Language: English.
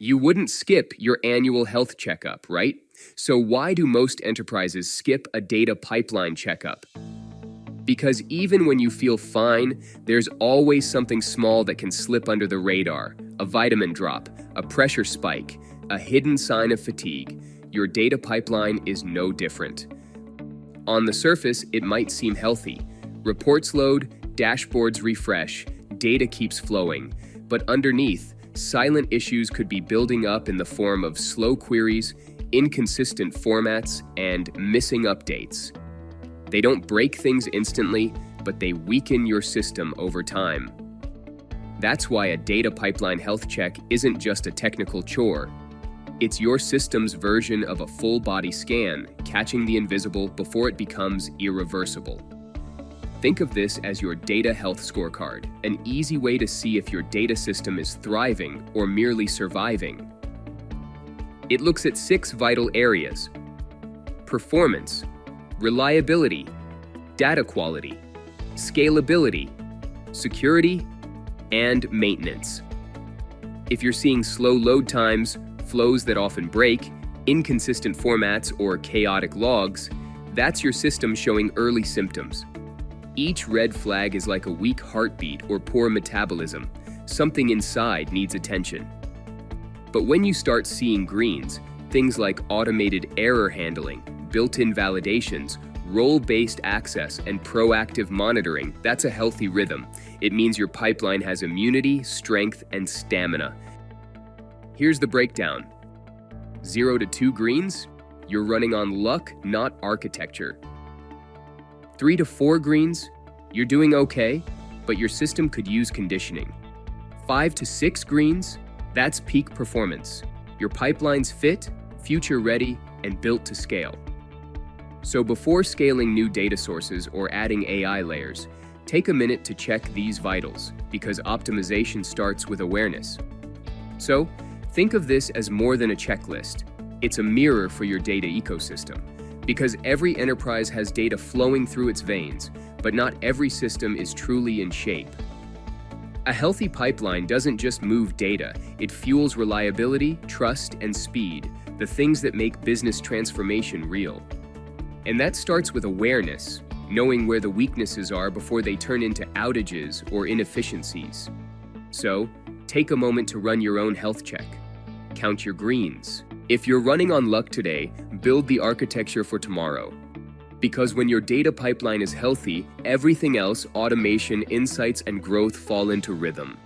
You wouldn't skip your annual health checkup, right? So why do most enterprises skip a data pipeline checkup? Because even when you feel fine, there's always something small that can slip under the radar. A vitamin drop, a pressure spike, a hidden sign of fatigue. Your data pipeline is no different. On the surface, it might seem healthy. Reports load, dashboards refresh, data keeps flowing. But underneath, silent issues could be building up in the form of slow queries, inconsistent formats, and missing updates. They don't break things instantly, but they weaken your system over time. That's why a data pipeline health check isn't just a technical chore. It's your system's version of a full-body scan, catching the invisible before it becomes irreversible. Think of this as your data health scorecard, an easy way to see if your data system is thriving or merely surviving. It looks at 6 vital areas: performance, reliability, data quality, scalability, security, and maintenance. If you're seeing slow load times, flows that often break, inconsistent formats, or chaotic logs, that's your system showing early symptoms. Each red flag is like a weak heartbeat or poor metabolism. Something inside needs attention. But when you start seeing greens, things like automated error handling, built-in validations, role-based access, and proactive monitoring, that's a healthy rhythm. It means your pipeline has immunity, strength, and stamina. Here's the breakdown. 0 to 2 greens, you're running on luck, not architecture. 3 to 4 greens, you're doing okay, but your system could use conditioning. 5 to 6 greens, that's peak performance. Your pipeline's fit, future-ready, and built to scale. So before scaling new data sources or adding AI layers, take a minute to check these vitals, because optimization starts with awareness. So, think of this as more than a checklist. It's a mirror for your data ecosystem, because every enterprise has data flowing through its veins, but not every system is truly in shape. A healthy pipeline doesn't just move data, it fuels reliability, trust, and speed, the things that make business transformation real. And that starts with awareness, knowing where the weaknesses are before they turn into outages or inefficiencies. So, take a moment to run your own health check. Count your greens. If you're running on luck today, build the architecture for tomorrow. Because when your data pipeline is healthy, everything else, automation, insights, and growth fall into rhythm.